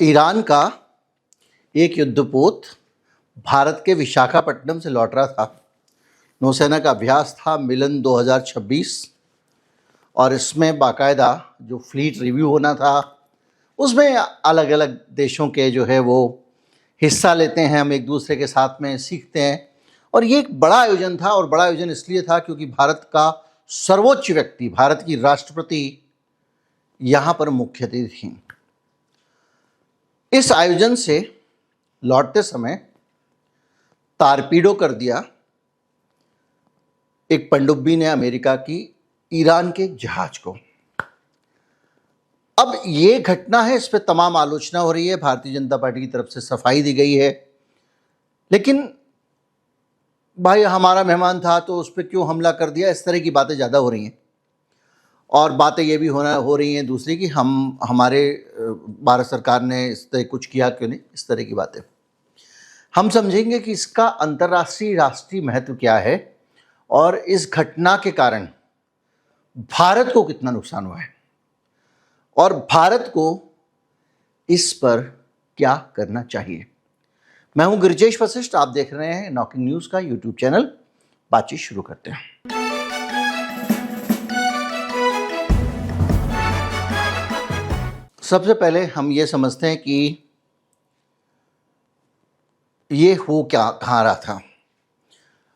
Iran का एक युद्धपोत भारत के विशाखापट्टनम से लौट रहा था। नौसेना का अभ्यास था मिलन 2026 और इसमें बाकायदा जो फ्लीट रिव्यू होना था उसमें अलग अलग देशों के जो है वो हिस्सा लेते हैं। हम एक दूसरे के साथ में सीखते हैं और ये एक बड़ा आयोजन था। और बड़ा आयोजन इसलिए था क्योंकि भारत का सर्वोच्च व्यक्ति, भारत की राष्ट्रपति यहाँ पर मुख्य अतिथि थी। इस आयोजन से लौटते समय तारपीडो कर दिया एक पनडुब्बी ने अमेरिका की ईरान के जहाज को। अब ये घटना है, इस पे तमाम आलोचना हो रही है, भारतीय जनता पार्टी की तरफ से सफाई दी गई है, लेकिन भाई हमारा मेहमान था तो उस पर क्यों हमला कर दिया, इस तरह की बातें ज़्यादा हो रही हैं। और बातें ये भी हो रही हैं दूसरी कि हमारे भारत सरकार ने इस तरह कुछ किया क्यों नहीं, इस तरह की बातें। हम समझेंगे कि इसका अंतर्राष्ट्रीय राष्ट्रीय महत्व क्या है और इस घटना के कारण भारत को कितना नुकसान हुआ है और भारत को इस पर क्या करना चाहिए। मैं हूं गिरिजेश वशिष्ठ, आप देख रहे हैं नॉकिंग न्यूज़ का यूट्यूब चैनल। बातचीत शुरू करते हैं। सबसे पहले हम ये समझते हैं कि ये हो क्या कहाँ रहा था,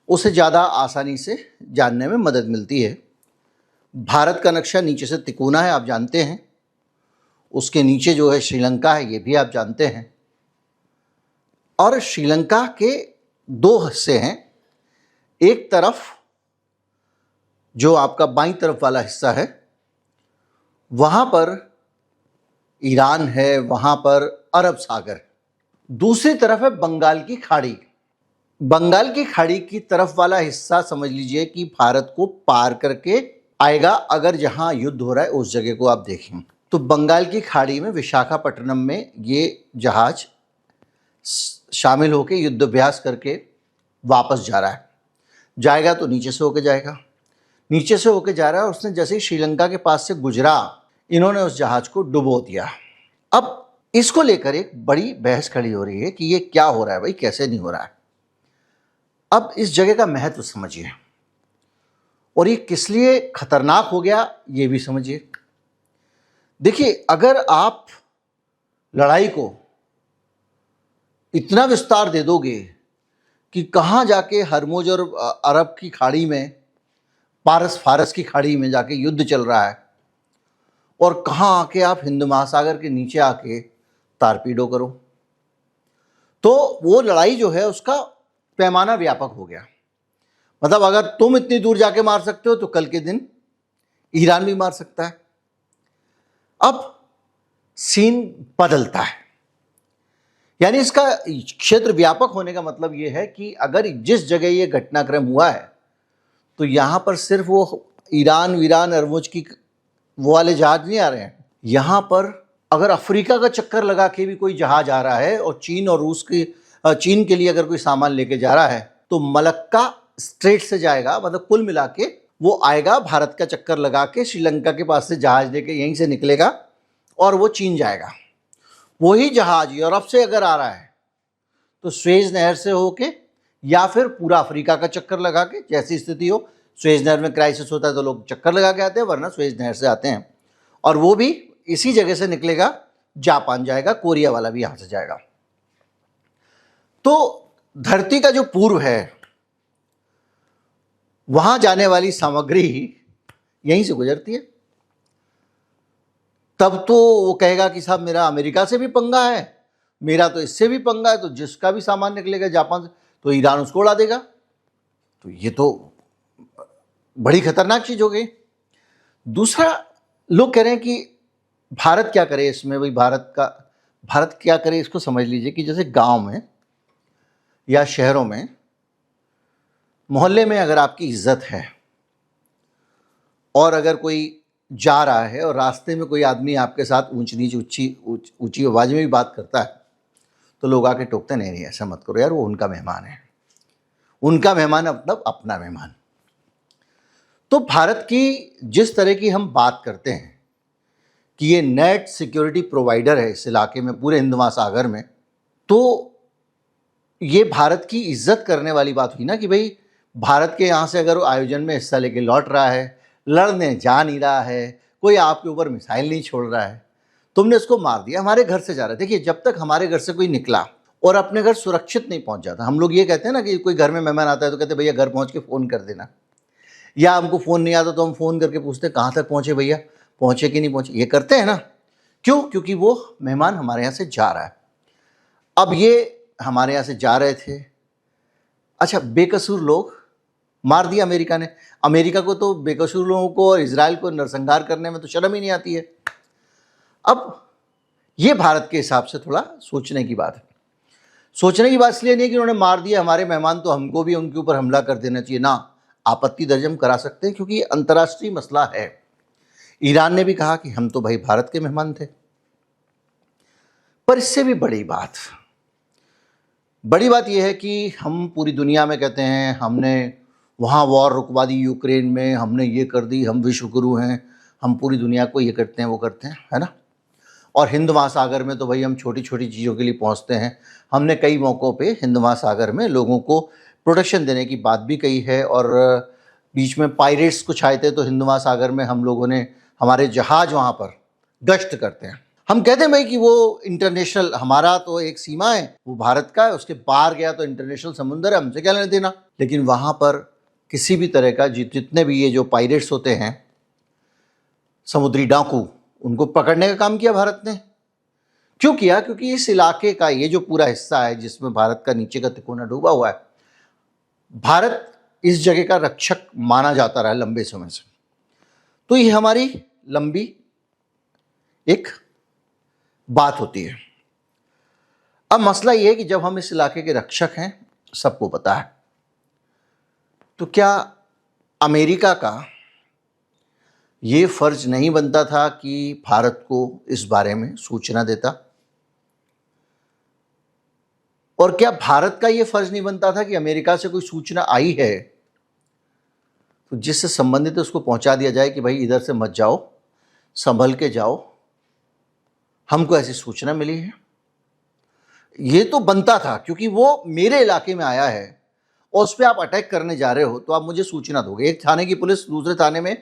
उसे ज़्यादा आसानी से जानने में मदद मिलती है। भारत का नक्शा नीचे से तिकोना है, आप जानते हैं। उसके नीचे जो है श्रीलंका है, ये भी आप जानते हैं। और श्रीलंका के दो हिस्से हैं। एक तरफ जो आपका बाईं तरफ वाला हिस्सा है वहाँ पर ईरान है, वहाँ पर अरब सागर है। दूसरी तरफ है बंगाल की खाड़ी। बंगाल की खाड़ी की तरफ वाला हिस्सा समझ लीजिए कि भारत को पार करके आएगा। अगर जहां युद्ध हो रहा है उस जगह को आप देखें तो बंगाल की खाड़ी में विशाखापट्टनम में ये जहाज शामिल होकर युद्धाभ्यास करके वापस जा रहा है। जाएगा तो नीचे से होके जाएगा, नीचे से होके जा रहा है। उसने जैसे ही श्रीलंका के पास से गुजरा, इन्होंने उस जहाज को डुबो दिया। अब इसको लेकर एक बड़ी बहस खड़ी हो रही है कि ये क्या हो रहा है भाई, कैसे नहीं हो रहा है। अब इस जगह का महत्व समझिए और ये किस लिए खतरनाक हो गया ये भी समझिए। देखिए, अगर आप लड़ाई को इतना विस्तार दे दोगे कि कहाँ जाके हरमुज और अरब की खाड़ी में, पारस फारस की खाड़ी में जाके युद्ध चल रहा है और कहाँ आके आप हिंद महासागर के नीचे आके तारपीडो करो, तो वो लड़ाई जो है उसका पैमाना व्यापक हो गया। मतलब अगर तुम इतनी दूर जाके मार सकते हो तो कल के दिन ईरान भी मार सकता है। अब सीन बदलता है, यानी इसका क्षेत्र व्यापक होने का मतलब यह है कि अगर जिस जगह ये घटनाक्रम हुआ है तो यहां पर सिर्फ वो ईरान अरमुज की वो वाले जहाज नहीं आ रहे हैं। यहां पर अगर अफ्रीका का चक्कर लगा के भी कोई जहाज आ रहा है और चीन और रूस की, चीन के लिए अगर कोई सामान लेके जा रहा है तो मलक्का स्ट्रेट से जाएगा। मतलब कुल मिला के वो आएगा, भारत का चक्कर लगा के श्रीलंका के पास से जहाज लेके यहीं से निकलेगा और वो चीन जाएगा। वही जहाज यूरोप से अगर आ रहा है तो स्वेज नहर से होके या फिर पूरा अफ्रीका का चक्कर लगा के, जैसी स्थिति हो। स्वेज नहर में क्राइसिस होता है तो लोग चक्कर लगा के आते हैं, वरना स्वेज नहर से आते हैं। और वो भी इसी जगह से निकलेगा, जापान जाएगा, कोरिया वाला भी यहां से जाएगा। तो धरती का जो पूर्व है वहां जाने वाली सामग्री यहीं से गुजरती है। तब तो वो कहेगा कि साहब मेरा अमेरिका से भी पंगा है, मेरा तो इससे भी पंगा है, तो जिसका भी सामान निकलेगा जापान से तो ईरान उसको उड़ा देगा। तो ये तो बड़ी खतरनाक चीज हो गई। दूसरा, लोग कह रहे हैं कि भारत क्या करे इसमें। भाई भारत क्या करे, इसको समझ लीजिए कि जैसे गांव में या शहरों में, मोहल्ले में अगर आपकी इज्जत है और अगर कोई जा रहा है और रास्ते में कोई आदमी आपके साथ ऊंच नीच ऊंची आवाज में भी बात करता है तो लोग आके टोकते, नहीं ऐसा मत करो यार, वो उनका मेहमान है। उनका मेहमान मतलब अपना मेहमान। तो भारत की जिस तरह की हम बात करते हैं कि ये नेट सिक्योरिटी प्रोवाइडर है इस इलाके में, पूरे हिंद महासागर में, तो ये भारत की इज्जत करने वाली बात हुई ना कि भाई भारत के यहाँ से अगर वो आयोजन में हिस्सा लेके लौट रहा है, लड़ने जा नहीं रहा है, कोई आपके ऊपर मिसाइल नहीं छोड़ रहा है, तुमने उसको मार दिया। हमारे घर से जा रहा है। देखिए, जब तक हमारे घर से कोई निकला और अपने घर सुरक्षित नहीं पहुंच जाता, हम लोग ये कहते हैं ना कि कोई घर में मेहमान आता है तो कहते हैं भैया घर पहुंच के फ़ोन कर देना, या हमको फ़ोन नहीं आता तो हम फ़ोन करके पूछते हैं कहाँ तक पहुँचे भैया, पहुँचे कि नहीं पहुँचे, ये करते हैं ना। क्यों? क्योंकि वो मेहमान हमारे यहाँ से जा रहा है। अब ये हमारे यहाँ से जा रहे थे, अच्छा बेकसूर लोग मार दिया अमेरिका ने। अमेरिका को तो बेकसूर लोगों को और इजराइल को नरसंहार करने में तो शर्म ही नहीं आती है। अब ये भारत के हिसाब से थोड़ा सोचने की बात है। सोचने की बात इसलिए नहीं कि उन्होंने मार दिया हमारे मेहमान तो हमको भी उनके ऊपर हमला कर देना चाहिए ना, आपत्ति दर्ज हम करा सकते हैं क्योंकि ये अंतर्राष्ट्रीय मसला है। ईरान ने भी कहा कि हम तो भाई भारत के मेहमान थे। पर इससे भी बड़ी बात यह है कि हम पूरी दुनिया में कहते हैं हमने वहाँ वॉर रुकवा दी यूक्रेन में, हमने ये कर दी, हम विश्व गुरु हैं, हम पूरी दुनिया को ये करते हैं वो करते हैं, है ना। और हिंद महासागर में तो भाई हम छोटी छोटी चीज़ों के लिए पहुँचते हैं। हमने कई मौक़ों पे हिंद महासागर में लोगों को प्रोटेक्शन देने की बात भी कही है। और बीच में पायरेट्स कुछ आए थे तो हिंद महासागर में हम लोगों ने हमारे जहाज़ वहाँ पर गश्त करते हैं। हम कहते हैं भाई कि वो इंटरनेशनल, हमारा तो एक सीमा है, वो भारत का है, उसके बाहर गया तो इंटरनेशनल समुंदर है, हमसे क्या लेना देना। लेकिन वहाँ पर किसी भी तरह का जितने भी ये जो पायरेट्स होते हैं, समुद्री डाकू, उनको पकड़ने का काम किया भारत ने। क्यों किया? क्योंकि इस इलाके का ये जो पूरा हिस्सा है जिसमें भारत का नीचे का तिकोना डूबा हुआ है, भारत इस जगह का रक्षक माना जाता रहा लंबे समय से। तो ये हमारी लंबी एक बात होती है। अब मसला ये है कि जब हम इस इलाके के रक्षक हैं, सबको पता है, तो क्या अमेरिका का ये फर्ज नहीं बनता था कि भारत को इस बारे में सूचना देता? और क्या भारत का ये फर्ज नहीं बनता था कि अमेरिका से कोई सूचना आई है तो जिससे संबंधित है उसको पहुंचा दिया जाए कि भाई इधर से मत जाओ, संभल के जाओ, हमको ऐसी सूचना मिली है। ये तो बनता था क्योंकि वो मेरे इलाके में आया है और उस पर आप अटैक करने जा रहे हो तो आप मुझे सूचना दोगे। एक थाने की पुलिस दूसरे थाने में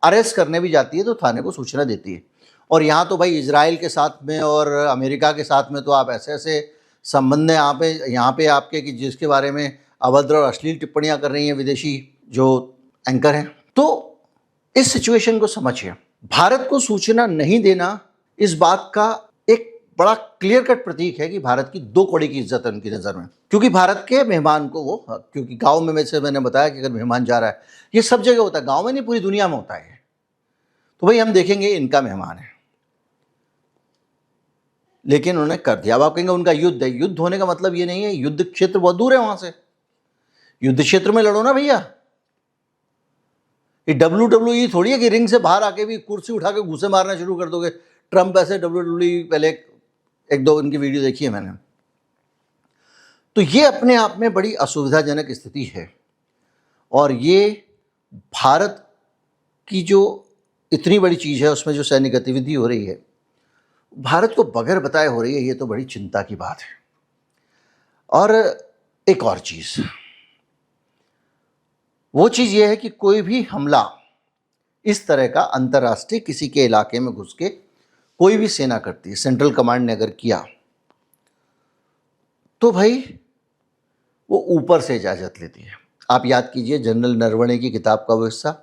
अरेस्ट करने भी जाती है तो थाने को सूचना देती है। और यहाँ तो भाई इजराइल के साथ में और अमेरिका के साथ में तो आप ऐसे ऐसे संबंध हैं यहाँ पे आपके कि जिसके बारे में अभद्र और अश्लील टिप्पणियाँ कर रही हैं विदेशी जो एंकर हैं। तो इस सिचुएशन को समझिए, भारत को सूचना नहीं देना इस बात का एक बड़ा क्लियर कट प्रतीक है कि भारत की दो कौड़ी की इज्जत है उनकी नज़र में। क्योंकि भारत के मेहमान को वो, क्योंकि गांव में से मैंने बताया कि अगर मेहमान जा रहा है, ये सब जगह होता है, गांव में नहीं पूरी दुनिया में होता है, तो भाई हम देखेंगे इनका मेहमान है। लेकिन उन्होंने कर दिया। अब आप कहेंगे उनका युद्ध है। युद्ध होने का मतलब ये नहीं है, युद्ध क्षेत्र बहुत दूर है वहां से, युद्ध क्षेत्र में लड़ो ना भैया। ये WWE थोड़ी है कि रिंग से बाहर आके भी कुर्सी उठा के घूसे मारना शुरू कर दोगे। ट्रंप ऐसे WWE पहले एक दो इनकी वीडियो देखी है मैंने। तो ये अपने आप में बड़ी असुविधाजनक स्थिति है। और ये भारत की जो इतनी बड़ी चीज़ है उसमें जो सैन्य गतिविधि हो रही है, भारत को बगैर बताए हो रही है, ये तो बड़ी चिंता की बात है। और एक और चीज़, वो चीज़ ये है कि कोई भी हमला इस तरह का अंतर्राष्ट्रीय किसी के इलाके में घुस के कोई भी सेना करती है, सेंट्रल कमांड ने अगर किया तो भाई वो ऊपर से इजाज़त लेती है। आप याद कीजिए जनरल नरवणे की किताब का वो हिस्सा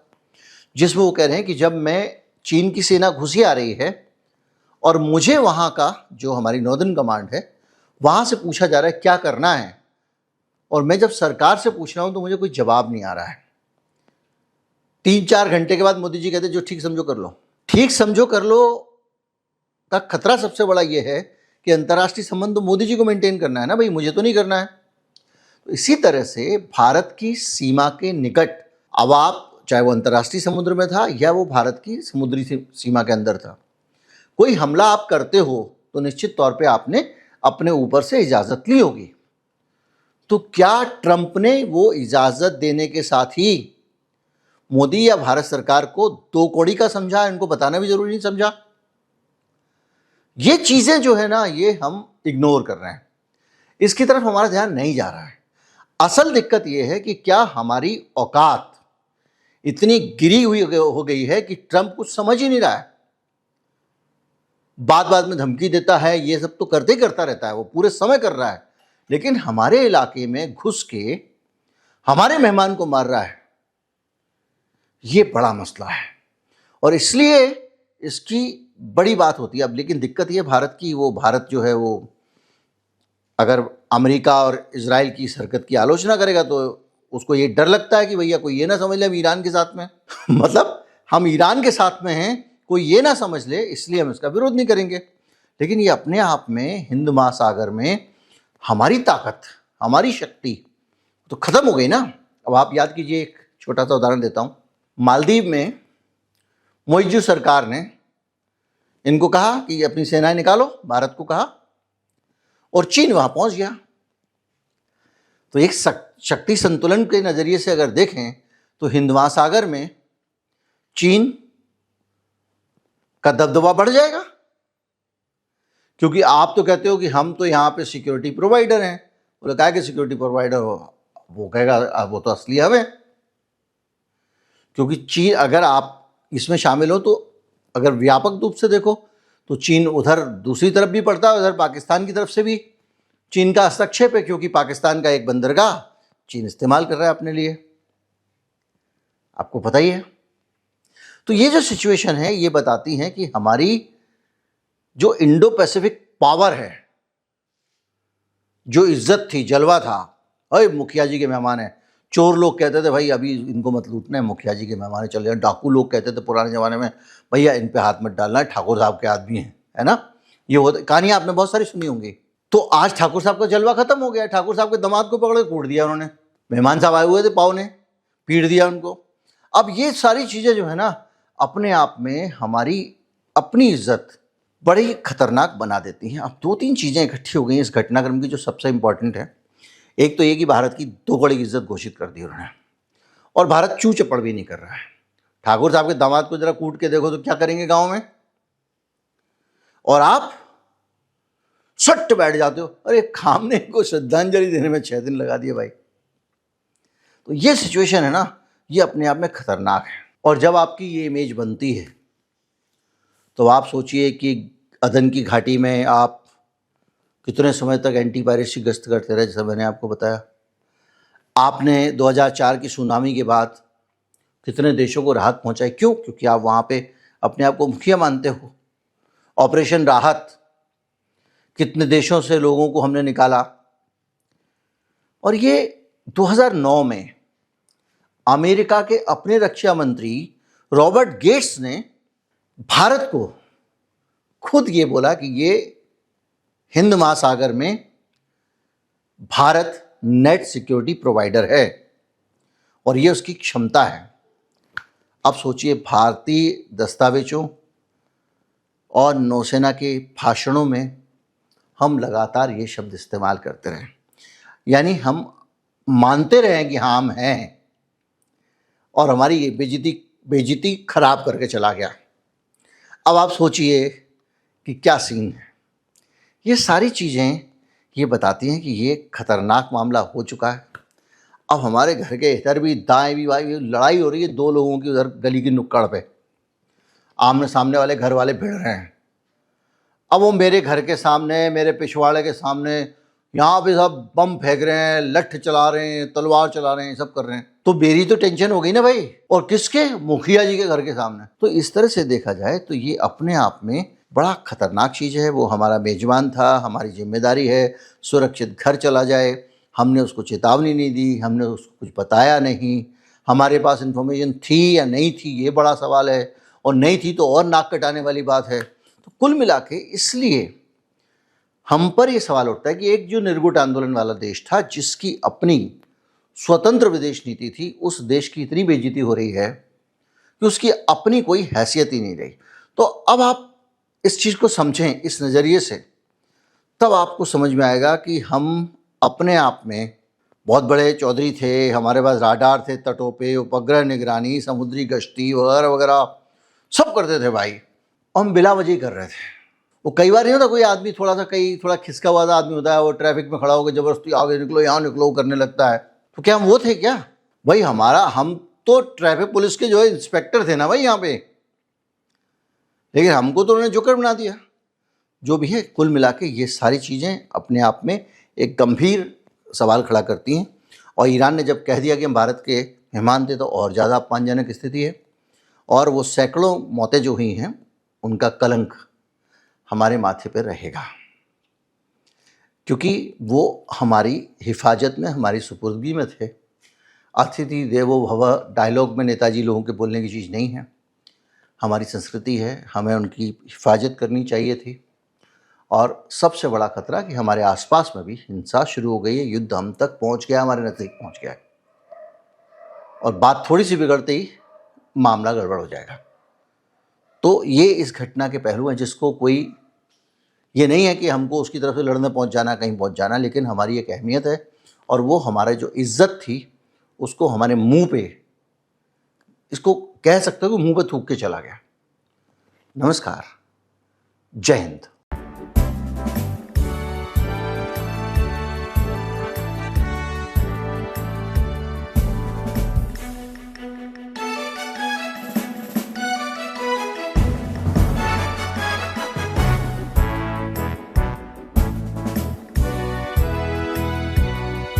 जिसमें वो कह रहे हैं कि जब मैं चीन की सेना घुसी आ रही है और मुझे वहाँ का जो हमारी नॉर्दर्न कमांड है वहाँ से पूछा जा रहा है क्या करना है, और मैं जब सरकार से पूछ रहा हूँ तो मुझे कोई जवाब नहीं आ रहा है। 3-4 घंटे के बाद मोदी जी कहते जो ठीक समझो कर लो। ठीक समझो कर लो का खतरा सबसे बड़ा ये है कि अंतर्राष्ट्रीय संबंध तो मोदी जी को मेंटेन करना है ना भाई, मुझे तो नहीं करना है। तो इसी तरह से भारत की सीमा के निकट, अब आप चाहे वो अंतर्राष्ट्रीय समुद्र में था या वो भारत की समुद्री सीमा के अंदर था, कोई हमला आप करते हो तो निश्चित तौर पे आपने अपने ऊपर से इजाज़त ली होगी। तो क्या ट्रंप ने वो इजाज़त देने के साथ ही मोदी या भारत सरकार को दो कौड़ी का समझा? इनको बताना भी जरूरी नहीं समझा? ये चीज़ें जो है ना, ये हम इग्नोर कर रहे हैं, इसकी तरफ हमारा ध्यान नहीं जा रहा है। असल दिक्कत ये है कि क्या हमारी औकात इतनी गिरी हुई हो गई है कि ट्रंप कुछ समझ ही नहीं रहा है। बात बात में धमकी देता है, ये सब तो करते ही करता रहता है, वो पूरे समय कर रहा है, लेकिन हमारे इलाके में घुस के हमारे मेहमान को मार रहा है। ये बड़ा मसला है और इसलिए इसकी बड़ी बात होती है। अब लेकिन दिक्कत ये भारत की, वो भारत जो है वो अगर अमेरिका और इजराइल की इस हरकत की आलोचना करेगा तो उसको ये डर लगता है कि भैया कोई ये ना समझ ले हम ईरान के साथ में हैं। मतलब हम ईरान के साथ में हैं, कोई ये ना समझ ले, इसलिए हम इसका विरोध नहीं करेंगे। लेकिन ये अपने आप में हिंद महासागर में हमारी ताकत, हमारी शक्ति तो खत्म हो गई ना। अब आप याद कीजिए, एक छोटा सा उदाहरण देता हूँ। मालदीव में मोइजू सरकार ने इनको कहा कि अपनी सेनाएं निकालो, भारत को कहा, और चीन वहां पहुंच गया। तो एक शक्ति संतुलन के नजरिए से अगर देखें तो हिंद महासागर में चीन का दबदबा बढ़ जाएगा, क्योंकि आप तो कहते हो कि हम तो यहाँ पे सिक्योरिटी प्रोवाइडर हैं। बोले कहा कि सिक्योरिटी प्रोवाइडर हो, वो कहेगा वो तो असली हमें, क्योंकि चीन अगर आप इसमें शामिल हो तो अगर व्यापक रूप से देखो तो चीन उधर दूसरी तरफ भी पड़ता है, उधर पाकिस्तान की तरफ से भी चीन का हस्तक्षेप है, क्योंकि पाकिस्तान का एक बंदरगाह चीन इस्तेमाल कर रहा है अपने लिए, आपको पता ही है। तो ये जो सिचुएशन है ये बताती है कि हमारी जो इंडो पैसिफिक पावर है, जो इज्जत थी, जलवा था, अरे मुखिया जी के मेहमान हैं। चोर लोग कहते थे भाई अभी इनको मत लूटना है, मुखिया जी के मेहमान चले जाए। डाकू लोग कहते थे पुराने ज़माने में भैया इन पे हाथ मत डालना है, ठाकुर साहब के आदमी हैं, है ना। ये होता, कहानियाँ आपने बहुत सारी सुनी होंगी। तो आज ठाकुर साहब का जलवा खत्म हो गया। ठाकुर साहब के दामाद को पकड़ के कूट दिया उन्होंने, मेहमान साहब आए हुए थे, पाव ने पीट दिया उनको। अब ये सारी चीज़ें जो है ना, अपने आप में हमारी अपनी इज्जत बड़ी खतरनाक बना देती हैं। अब दो तीन चीज़ें इकट्ठी हो गई इस घटनाक्रम की जो सबसे इम्पॉर्टेंट है। एक तो ये कि भारत की दो कड़ी इज्जत घोषित कर दी उन्होंने, और भारत चू चपड़ भी नहीं कर रहा है। ठाकुर साहब के दामाद को जरा कूट के देखो तो क्या करेंगे गांव में, और आप सट्ट बैठ जाते हो, अरे खामने को श्रद्धांजलि देने में 6 दिन लगा दिए भाई। तो ये सिचुएशन है ना, ये अपने आप में खतरनाक है। और जब आपकी ये इमेज बनती है तो आप सोचिए कि अदन की घाटी में आप कितने समय तक एंटी पायरेसी गश्त करते रहे, जैसा मैंने आपको बताया। आपने 2004 की सुनामी के बाद कितने देशों को राहत पहुंचाई, क्यों? क्योंकि आप वहाँ पे अपने आप को मुखिया मानते हो। ऑपरेशन राहत, कितने देशों से लोगों को हमने निकाला। और ये 2009 में अमेरिका के अपने रक्षा मंत्री रॉबर्ट गेट्स ने भारत को खुद ये बोला कि ये हिंद महासागर में भारत नेट सिक्योरिटी प्रोवाइडर है और ये उसकी क्षमता है। अब सोचिए, भारतीय दस्तावेजों और नौसेना के भाषणों में हम लगातार ये शब्द इस्तेमाल करते रहे, यानी हम मानते रहे कि हाँ हम हैं, और हमारी ये बेइज्जती खराब करके चला गया। अब आप सोचिए कि क्या सीन है। ये सारी चीज़ें ये बताती हैं कि ये खतरनाक मामला हो चुका है। अब हमारे घर के इधर भी दाएं भी भाई लड़ाई हो रही है, दो लोगों की उधर गली की नुक्कड़ पे आमने सामने वाले घर वाले भिड़ रहे हैं। अब वो मेरे घर के सामने, मेरे पिछवाड़े के सामने यहाँ पे सब बम फेंक रहे हैं, लठ चला रहे हैं, तलवार चला रहे हैं, सब कर रहे हैं। तो मेरी तो टेंशन हो गई ना भाई, और किसके? मुखिया जी के घर के सामने। तो इस तरह से देखा जाए तो ये अपने आप में बड़ा खतरनाक चीज़ है। वो हमारा मेजबान था, हमारी जिम्मेदारी है सुरक्षित घर चला जाए। हमने उसको चेतावनी नहीं दी, हमने उसको कुछ बताया नहीं, हमारे पास इन्फॉर्मेशन थी या नहीं थी ये बड़ा सवाल है, और नहीं थी तो और नाक कटाने वाली बात है। तो कुल मिला के इसलिए हम पर यह सवाल उठता है कि एक जो निर्गुट आंदोलन वाला देश था, जिसकी अपनी स्वतंत्र विदेश नीति थी, उस देश की इतनी बेइज्जती हो रही है कि उसकी अपनी कोई हैसियत ही नहीं रही। तो अब आप इस चीज़ को समझें इस नज़रिए से, तब आपको समझ में आएगा कि हम अपने आप में बहुत बड़े चौधरी थे, हमारे पास राडार थे तटों पे, उपग्रह निगरानी, समुद्री गश्ती वगैरह वगैरह सब करते थे भाई, हम बिला वजह कर रहे थे। वो कई बार नहीं होता, कोई आदमी थोड़ा खिसका हुआ आदमी होता है, वो ट्रैफिक में खड़ा होकर जबरदस्ती आगे निकलो, यहाँ निकलो करने लगता है। तो क्या हम वो थे क्या भाई? हम तो ट्रैफिक पुलिस के जो है इंस्पेक्टर थे ना भाई यहाँ पे, लेकिन हमको तो उन्होंने जोकर बना दिया। जो भी है, कुल मिला के ये सारी चीज़ें अपने आप में एक गंभीर सवाल खड़ा करती हैं। और ईरान ने जब कह दिया कि हम भारत के मेहमान थे, तो और ज़्यादा अपमानजनक स्थिति है। और वो सैकड़ों मौतें जो हुई हैं, उनका कलंक हमारे माथे पर रहेगा, क्योंकि वो हमारी हिफाजत में, हमारी सुपुर्दगी में थे। अतिथि देवो भव डायलॉग में नेताजी लोगों के बोलने की चीज़ नहीं है, हमारी संस्कृति है, हमें उनकी हिफाजत करनी चाहिए थी। और सबसे बड़ा खतरा कि हमारे आसपास में भी हिंसा शुरू हो गई है, युद्ध हम तक पहुंच गया, हमारे नज़दीक पहुंच गया है, और बात थोड़ी सी बिगड़ते ही मामला गड़बड़ हो जाएगा। तो ये इस घटना के पहलू हैं, जिसको कोई ये नहीं है कि हमको उसकी तरफ से लड़ने पहुंच जाना, कहीं पहुंच जाना, लेकिन हमारी एक अहमियत है। और वो हमारे जो इज्जत थी, उसको हमारे मुंह पे, इसको कह सकते हो कि मुंह पे थूक के चला गया। नमस्कार, जय हिंद।